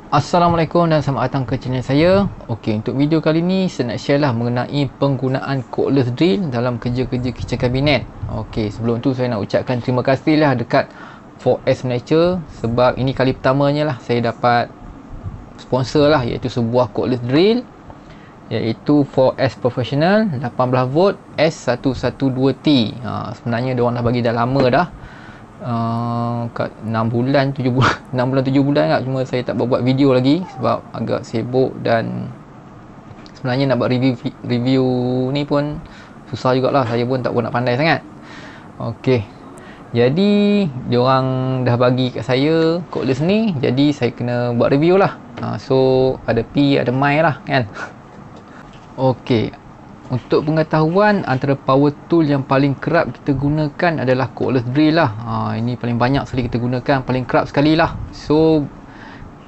Assalamualaikum dan selamat datang ke channel saya. Okey, untuk video kali ni saya nak share lah mengenai penggunaan cordless drill dalam kerja-kerja kitchen cabinet. Okey, sebelum tu saya nak ucapkan terima kasih lah dekat 4S Malaysia sebab ini kali pertamanya lah saya dapat sponsor lah, iaitu sebuah cordless drill iaitu 4S Professional 18V S112T. Sebenarnya diorang dah bagi dah lama dah. Kat 6 bulan 7 bulan 6 bulan 7 bulan kat, cuma saya tak buat video lagi sebab agak sibuk dan sebenarnya nak buat review ni pun susah jugalah, saya pun tak pun nak pandai sangat. Okey, jadi diorang dah bagi kat saya cordless ni, jadi saya kena buat review lah. So ada P ada my lah kan. Okey, untuk pengetahuan, antara power tool yang paling kerap kita gunakan adalah cordless drill lah. Ini paling banyak sekali kita gunakan, paling kerap sekali lah. So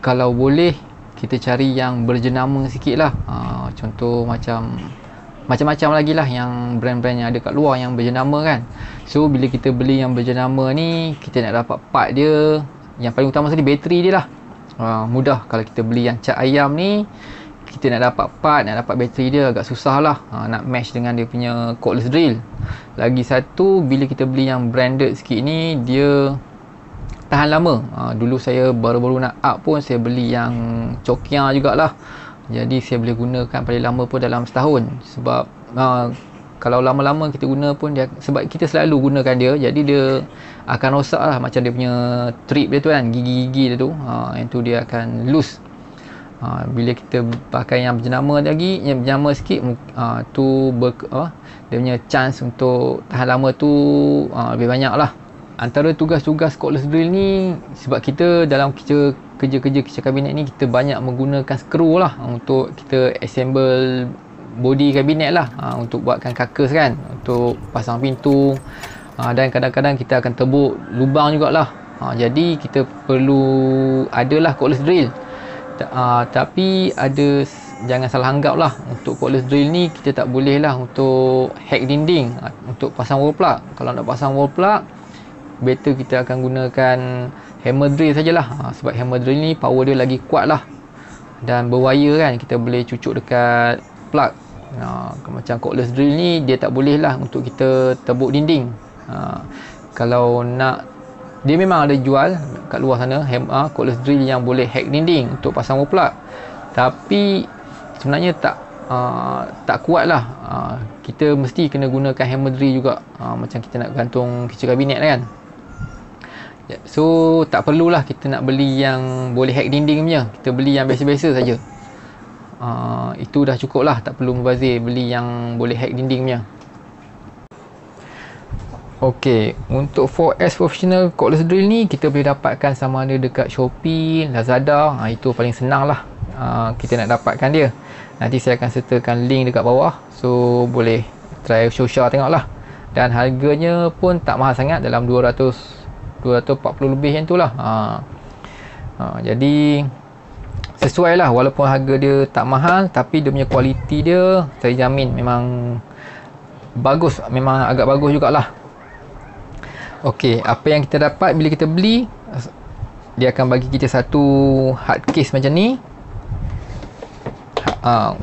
kalau boleh kita cari yang berjenama sikit lah. Contoh macam-macam lagi lah yang brand-brand yang ada kat luar yang berjenama kan. So bila kita beli yang berjenama ni, kita nak dapat part dia, yang paling utama sekali bateri dia lah. Mudah. Kalau kita beli yang cat ayam ni, kita nak dapat part, nak dapat bateri dia agak susah lah. Nak match dengan dia punya cordless drill. Lagi satu, bila kita beli yang branded sikit ni, dia tahan lama. Dulu saya baru-baru nak up pun saya beli yang Cokia jugalah. Jadi saya boleh gunakan paling lama pun dalam setahun. Sebab kalau lama-lama kita guna pun dia, sebab kita selalu gunakan dia, jadi dia akan rosak lah. Macam dia punya trip dia tu kan, gigi-gigi dia tu, yang tu dia akan loose. Bila kita pakai yang berjenama lagi, yang berjenama sikit, dia punya chance untuk tahan lama tu lebih banyak lah. Antara tugas-tugas cordless drill ni, sebab kita dalam kerja-kerja kitchen cabinet ni, kita banyak menggunakan skru lah untuk kita assemble body kabinet lah, untuk buatkan karkas kan, untuk pasang pintu, dan kadang-kadang kita akan tebuk lubang jugalah. Jadi kita perlu adalah cordless drill. Tapi ada, jangan salah anggap lah, untuk cordless drill ni kita tak boleh lah untuk hack dinding, untuk pasang wall plug. Kalau nak pasang wall plug, better kita akan gunakan hammer drill sajalah. Sebab hammer drill ni power dia lagi kuat lah, dan berwire kan, kita boleh cucuk dekat plug. Macam cordless drill ni dia tak boleh lah untuk kita tebuk dinding. Kalau nak, dia memang ada jual kat luar sana cordless drill yang boleh hack dinding untuk pasang wall plug, tapi sebenarnya tak kuat lah. Kita mesti kena gunakan hammer drill juga, macam kita nak gantung kitchen cabinet kan. So tak perlulah kita nak beli yang boleh hack dinding punya, kita beli yang biasa-biasa saja. Itu dah cukup lah, tak perlu membazir beli yang boleh hack dinding punya. Okey, untuk 4S Professional cordless drill ni kita boleh dapatkan sama ada dekat Shopee, Lazada. Itu paling senang lah kita nak dapatkan dia. Nanti saya akan sertakan link dekat bawah, so boleh try social tengok lah. Dan harganya pun tak mahal sangat, dalam 240 lebih yang tu lah. Jadi sesuai lah, walaupun harga dia tak mahal, tapi dia punya kualiti dia saya jamin memang bagus, memang agak bagus jugalah. Okey, apa yang kita dapat bila kita beli, dia akan bagi kita satu hard case macam ni.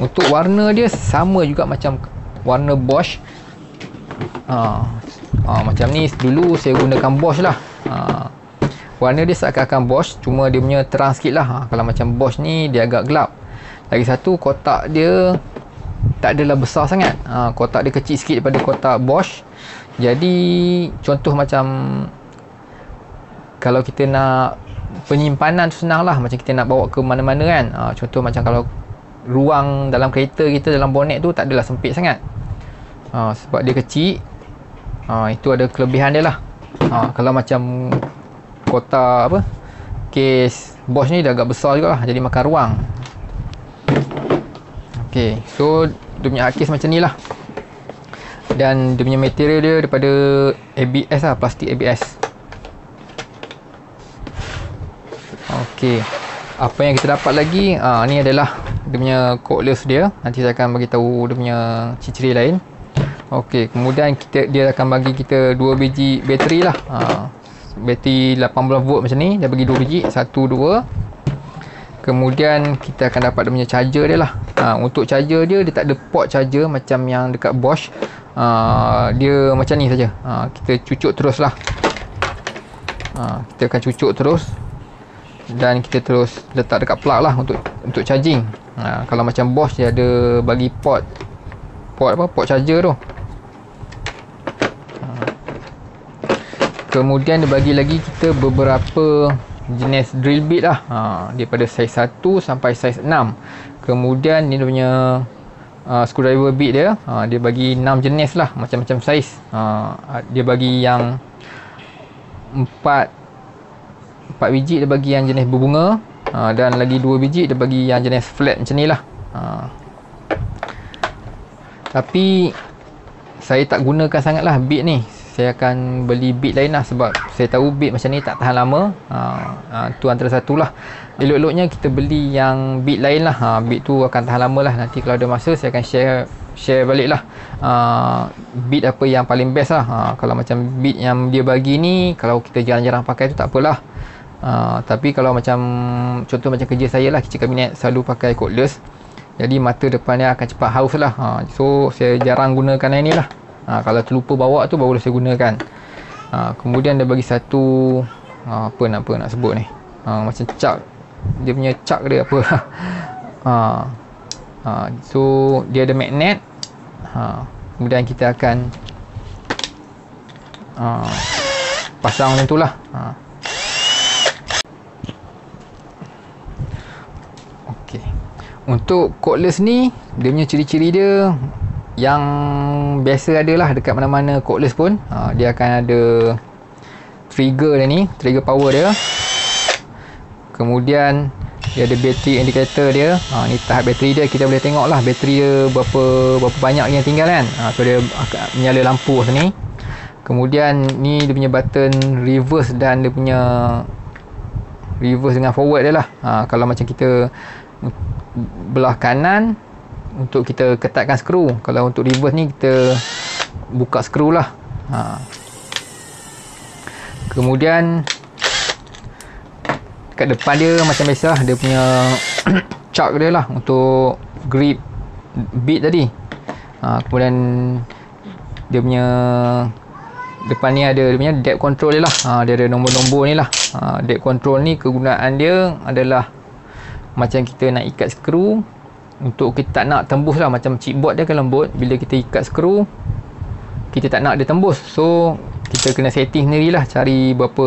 Untuk warna dia sama juga macam warna Bosch. Macam ni, dulu saya gunakan Bosch lah. Warna dia seakan-akan Bosch, cuma dia punya terang sikit lah. Kalau macam Bosch ni dia agak gelap. Lagi satu, kotak dia tak adalah besar sangat. Kotak dia kecil sikit daripada kotak Bosch. Jadi contoh macam kalau kita nak penyimpanan tu senang lah, macam kita nak bawa ke mana-mana kan. Contoh macam kalau ruang dalam kereta kita, dalam bonet tu tak adalah sempit sangat, sebab dia kecil. Itu ada kelebihan dia lah. Kalau macam kotak case Bosch ni dah agak besar juga lah, jadi makan ruang. Ok, so dia punya hard case macam ni lah. Dan dia punya material dia daripada ABS lah, plastik ABS. Okey, apa yang kita dapat lagi, ni adalah dia punya cordless dia. Nanti saya akan bagi tahu dia punya ciri-ciri lain. Okey, kemudian dia akan bagi kita 2 biji bateri lah. Bateri 18V macam ni, dia bagi 2 biji, 1, 2. Kemudian kita akan dapat dia punya charger dia lah. Untuk charger dia tak ada port charger macam yang dekat Bosch. Dia macam ni saja. Kita cucuk terus lah. Kita akan cucuk terus dan kita terus letak dekat plug lah untuk charging. Kalau macam Bosch dia ada bagi port charger tu. Kemudian dia bagi lagi kita beberapa jenis drill bit lah, daripada saiz 1 sampai saiz 6. Kemudian ni dia punya screwdriver bit dia, dia bagi 6 jenis lah, macam-macam saiz. Dia bagi yang 4 biji, dia bagi yang jenis berbunga, dan lagi 2 biji dia bagi yang jenis flat macam ni lah. Tapi saya tak gunakan sangat lah bit ni. Saya akan beli bit lain lah, sebab saya tahu bit macam ni tak tahan lama. Tu antara satu lah. Elok-eloknya kita beli yang bit lain lah. Bit tu akan tahan lama lah. Nanti kalau ada masa saya akan share balik lah bit apa yang paling best lah. Kalau macam bit yang dia bagi ni, kalau kita jarang-jarang pakai tu tak apalah. Tapi kalau macam contoh macam kerja saya lah, kitchen cabinet selalu pakai cordless, jadi mata depan dia akan cepat haus lah. So saya jarang gunakan yang ni lah. Kalau terlupa bawa tu baru saya gunakan. Kemudian dia bagi satu apa nak sebut ni, macam cak, dia punya cak dia apa. So dia ada magnet. Kemudian kita akan pasang macam tu lah. Okey. Untuk cordless ni, dia punya ciri-ciri dia yang biasa adalah dekat mana-mana cordless pun, dia akan ada trigger dia ni, trigger power dia. Kemudian dia ada battery indicator dia. Ni tahap bateri dia, kita boleh tengok lah bateri dia berapa banyak yang tinggal kan. So dia akan menyala lampu sini. Kemudian ni dia punya button reverse, dan dia punya reverse dengan forward dia lah. Kalau macam kita belah kanan untuk kita ketatkan skru, kalau untuk reverse ni kita buka skru lah. Kemudian kat depan dia macam biasa, dia punya chuck dia lah untuk grip bit tadi. Kemudian dia punya depan ni ada dia punya depth control dia lah. Dia ada nombor-nombor ni lah. Depth control ni kegunaan dia adalah macam kita nak ikat skru, untuk kita tak nak tembus lah, macam chipboard dia kan lembut, bila kita ikat skru kita tak nak dia tembus, so kita kena setting sendiri lah, cari berapa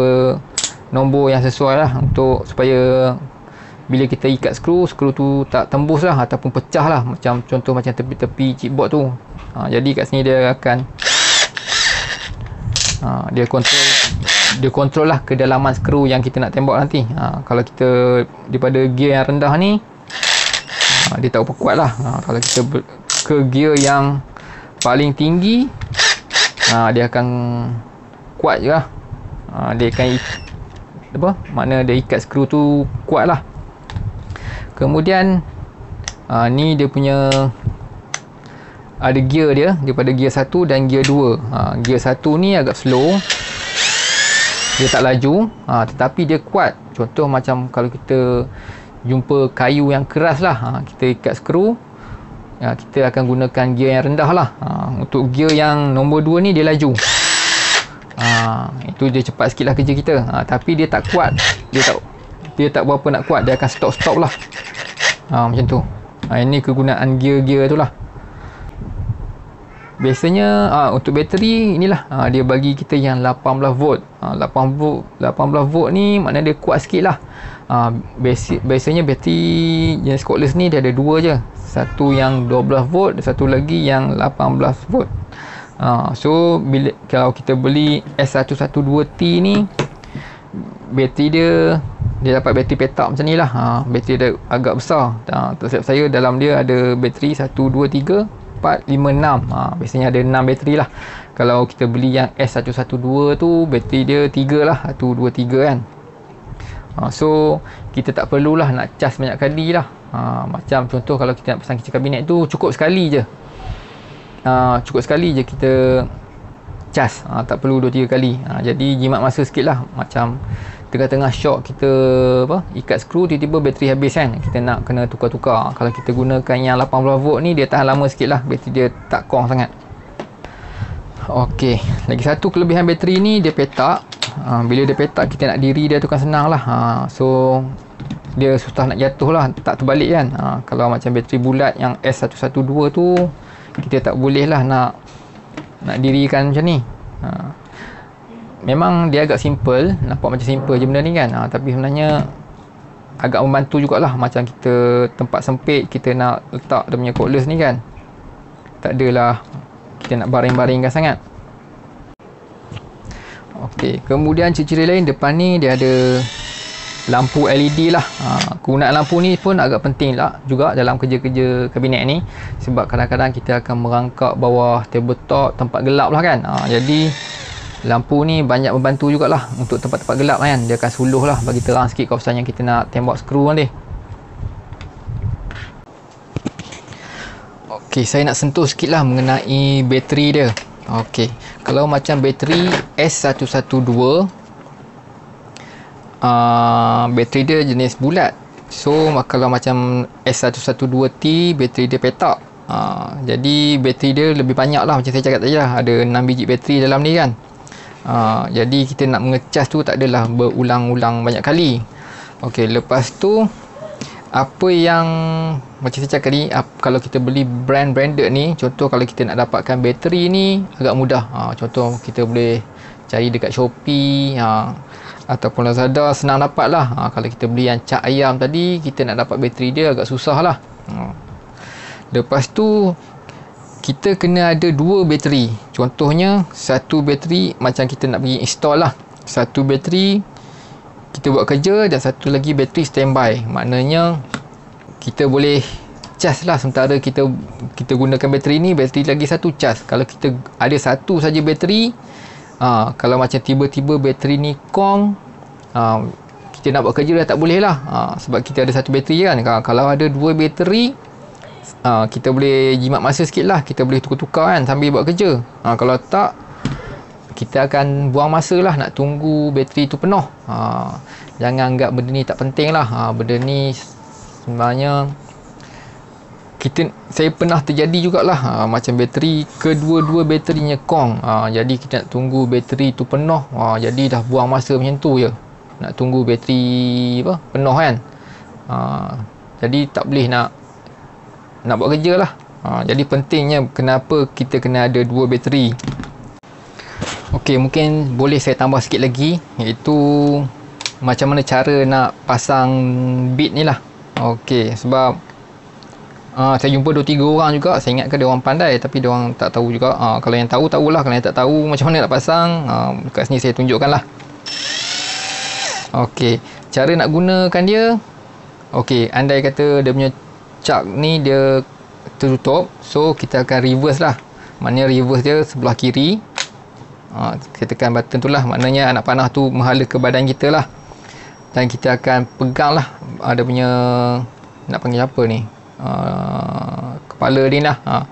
nombor yang sesuai lah, untuk supaya bila kita ikat skru tu tak tembus lah ataupun pecah lah, macam contoh macam tepi-tepi chipboard tu. Jadi kat sini dia akan dia kontrol lah kedalaman skru yang kita nak tembak nanti. Kalau kita daripada gear yang rendah ni, dia tak berapa kuat lah. Kalau kita ke gear yang paling tinggi, dia akan kuat je lah. Dia akan makna dia ikat skru tu kuat lah. Kemudian ni dia punya ada gear dia, daripada gear 1 dan gear 2. Gear 1 ni agak slow, dia tak laju, tetapi dia kuat. Contoh macam kalau kita jumpa kayu yang keras lah, kita ikat skru, kita akan gunakan gear yang rendah lah. Untuk gear yang nombor 2 ni dia laju, itu dia cepat sikit lah kerja kita. Tapi dia tak kuat, dia tak berapa nak kuat, dia akan stop lah. Macam tu. Ini kegunaan gear-gear tu lah. Biasanya untuk bateri inilah, dia bagi kita yang 18 volt. 18 volt ni makna dia kuat sikit lah. Biasanya bateri jenis cordless ni dia ada dua je, satu yang 12 volt, satu lagi yang 18 volt. So kalau kita beli S112T ni, bateri dia dapat bateri petak macam ni lah. Bateri dia agak besar. Tersilap saya dalam dia ada bateri 1, 2, 3, 4, 5, 6. Biasanya ada 6 bateri lah. Kalau kita beli yang S112 tu, bateri dia 3 lah, 1, 2, 3 kan. So kita tak perlulah nak cas banyak kali lah. Macam contoh kalau kita nak pasang kitchen cabinet tu, cukup sekali je. Cukup sekali je kita cas, tak perlu 2-3 kali. Jadi jimat masa sikit lah. Macam tengah-tengah shock kita ikat skru, tiba-tiba bateri habis kan, kita nak kena tukar-tukar. Kalau kita gunakan yang 80V ni, dia tahan lama sikit lah, bateri dia tak kong sangat. Okey, lagi satu kelebihan bateri ni, dia petak. Bila dia petak, kita nak diri dia tu kan senang lah. So dia susah nak jatuh lah, tak terbalik kan. Kalau macam bateri bulat yang S112 tu, kita tak boleh lah nak dirikan macam ni. Memang dia agak simple, nampak macam simple je benda ni kan, tapi sebenarnya agak membantu jugalah. Macam kita tempat sempit, kita nak letak dia punya cordless ni kan, tak adalah kita nak baring-baringkan sangat. Okey, kemudian ciri-ciri lain depan ni dia ada lampu LED lah. Kegunaan lampu ni pun agak penting lah juga dalam kerja-kerja kabinet ni, sebab kadang-kadang kita akan merangkak bawah tabletop tempat gelap lah kan. Jadi lampu ni banyak membantu jugalah untuk tempat-tempat gelap kan. Dia akan suluh lah, bagi terang sikit kawasan yang kita nak tembak skru nanti. Okey, saya nak sentuh sikit lah mengenai bateri dia. Okey, kalau macam bateri S112, bateri dia jenis bulat. So kalau macam S112T, bateri dia petak. Jadi bateri dia lebih banyak lah, macam saya cakap tadi lah, ada 6 biji bateri dalam ni kan. Jadi kita nak mengecas tu tak adalah berulang-ulang banyak kali. Okey, lepas tu apa yang macam saya cakap ni, kalau kita beli branded ni, contoh kalau kita nak dapatkan bateri ni agak mudah. Contoh kita boleh cari dekat Shopee ataupun Lazada, senang dapat lah. Kalau kita beli yang cak ayam tadi, kita nak dapat bateri dia agak susah lah. Lepas tu kita kena ada dua bateri. Contohnya satu bateri macam kita nak pergi install lah, satu bateri kita buat kerja dan satu lagi bateri standby. Maknanya kita boleh cas lah sementara kita gunakan bateri ni, bateri lagi satu cas. Kalau kita ada satu saja bateri, kalau macam tiba-tiba bateri ni kong, kita nak buat kerja dah tak boleh lah. Sebab kita ada satu bateri kan. Kalau ada dua bateri, kita boleh jimat masa sikit lah, kita boleh tukar-tukar kan sambil buat kerja. Kalau tak, kita akan buang masa lah nak tunggu bateri tu penuh. Jangan anggap benda ni tak penting lah. Benda ni sebenarnya saya pernah terjadi jugalah, macam bateri, kedua-dua baterinya kong. Jadi kita nak tunggu bateri tu penuh. Jadi dah buang masa macam tu je, nak tunggu bateri penuh kan. Jadi tak boleh nak buat kerja lah. Jadi pentingnya kenapa kita kena ada dua bateri. Okey, mungkin boleh saya tambah sikit lagi, iaitu macam mana cara nak pasang bit ni lah. Okey, sebab saya jumpa 2-3 orang juga, saya ingatkan dia orang pandai tapi dia orang tak tahu juga. Kalau yang tahu, tahulah. Kalau yang tak tahu macam mana nak pasang, dekat sini saya tunjukkan lah. Okey, cara nak gunakan dia. Okey, andai kata dia punya cak ni dia tertutup, so kita akan reverse lah. Maknanya reverse dia sebelah kiri. Kita tekan button tu lah, maknanya anak panah tu menghala ke badan kita lah, dan kita akan pegang lah ada punya, nak panggil apa ni, kepala ni lah.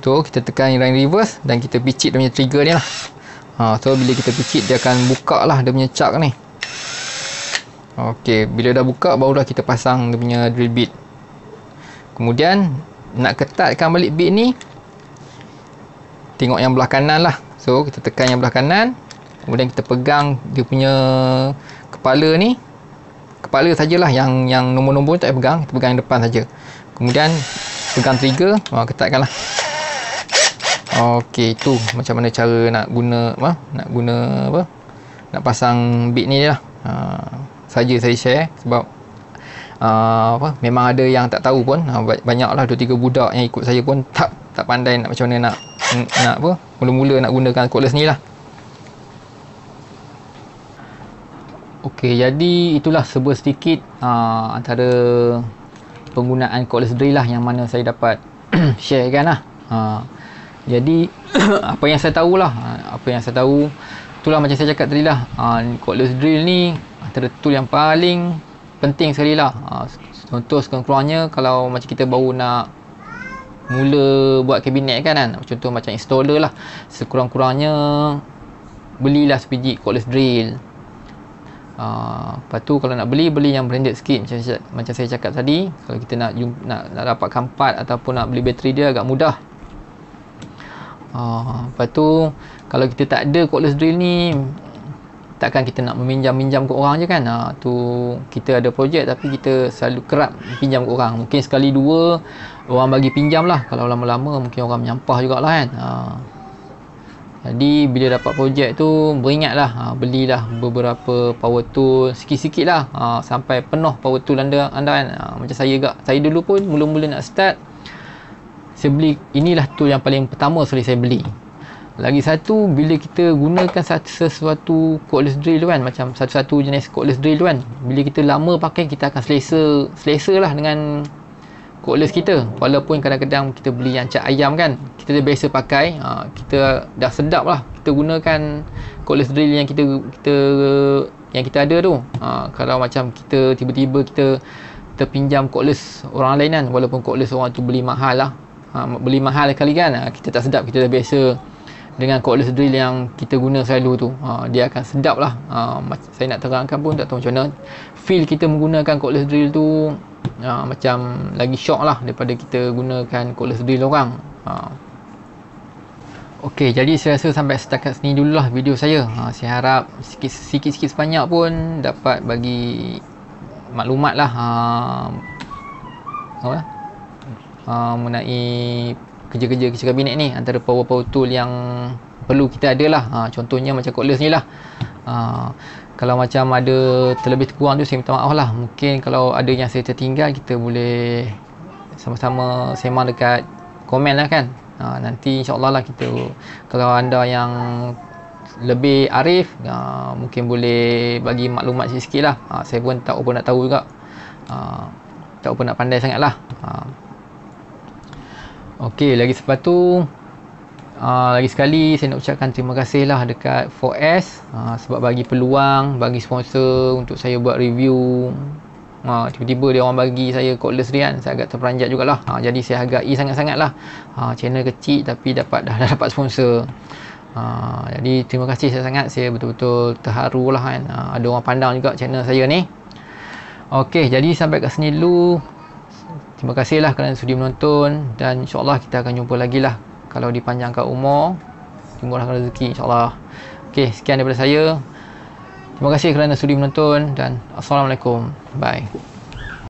So kita tekan yang reverse dan kita picit dia punya trigger ni lah. So bila kita picit, dia akan buka lah dia punya cak ni. Okey, bila dah buka, barulah kita pasang dia punya drill bit. Kemudian nak ketatkan balik bit ni, tengok yang belah kanan lah. So kita tekan yang belah kanan, kemudian kita pegang dia punya kepala ni. Kepala sajalah, yang nombor-nombor tak payah pegang, kita pegang yang depan saja. Kemudian pegang trigger, ketatkan lah. Okey, tu macam mana cara nak guna nak pasang bit ni lah. Saja saya share sebab memang ada yang tak tahu pun. Banyaklah 2-3 budak yang ikut saya pun tak pandai nak macam mana nak mula-mula nak gunakan cordless ni lah. Okey, jadi itulah sedikit antara penggunaan cordless drill lah yang mana saya dapat share kan lah. Jadi apa yang saya tahu itulah macam saya cakap tadi lah, cordless drill ni antara tool yang paling penting sekali lah. Contoh sekurang-kurangnya kalau macam kita baru nak mula buat kabinet kan, contoh macam installer lah, sekurang-kurangnya belilah sebiji cordless drill. Lepas tu kalau nak beli yang branded sikit, macam saya cakap tadi. Kalau kita nak dapatkan part ataupun nak beli bateri dia agak mudah. Lepas tu kalau kita tak ada cordless drill ni, takkan kita nak meminjam ke orang je kan. Tu kita ada projek tapi kita selalu kerap pinjam ke orang. Mungkin sekali dua orang bagi pinjam lah. Kalau lama-lama mungkin orang menyampah jugalah kan. Jadi bila dapat projek tu beringatlah, belilah beberapa power tool sikit-sikit lah, sampai penuh power tool anda kan. Macam saya dulu pun mula-mula nak start, saya beli, inilah tool yang paling pertama sekali saya beli. Lagi satu, bila kita gunakan sesuatu cordless drill tu kan, macam satu-satu jenis cordless drill tu kan, bila kita lama pakai, kita akan selesa lah dengan cordless kita. Walaupun kadang-kadang kita beli yang cat ayam kan, kita dah biasa pakai, kita dah sedap lah kita gunakan cordless drill yang kita ada tu. Kalau macam kita tiba-tiba kita terpinjam cordless orang lain kan, walaupun cordless orang tu beli mahal lah, beli mahal kali kan, kita tak sedap. Kita dah biasa dengan cordless drill yang kita guna selalu tu, dia akan sedap lah. Saya nak terangkan pun tak tahu macam mana feel kita menggunakan cordless drill tu, macam lagi shock lah daripada kita gunakan cordless drill orang. Ok, jadi saya rasa sampai setakat sini dululah video saya. Saya harap sikit-sikit sebanyak pun dapat bagi maklumat lah mengenai kerja-kerja kabinet ni. Antara power tool yang perlu kita ada lah, contohnya macam cordless ni lah. Kalau macam ada terlebih kurang tu saya minta maaf lah. Mungkin kalau ada yang saya tertinggal, kita boleh sama-sama sembang dekat komen lah kan. Nanti insyaAllah lah kita, kalau anda yang lebih arif, mungkin boleh bagi maklumat sikit-sikit lah. Saya pun tak apa nak tahu juga, tak apa nak pandai sangat lah. Ok, lagi sepatu, lagi sekali saya nak ucapkan terima kasih lah dekat 4S sebab bagi peluang, bagi sponsor untuk saya buat review. Tiba-tiba dia orang bagi saya cordless ni kan, saya agak terperanjat jugalah. Jadi saya hargai sangat-sangat lah. Channel kecil tapi dah dapat sponsor. Jadi terima kasih sangat, saya betul-betul terharu lah kan. Ada orang pandang juga channel saya ni. Ok, jadi sampai kat sini dulu. Terima kasih lah kerana sudi menonton, dan insyaAllah kita akan jumpa lagi lah kalau dipanjangkan umur, dimurahkan rezeki insyaAllah. Ok, sekian daripada saya. Terima kasih kerana sudi menonton dan Assalamualaikum. Bye.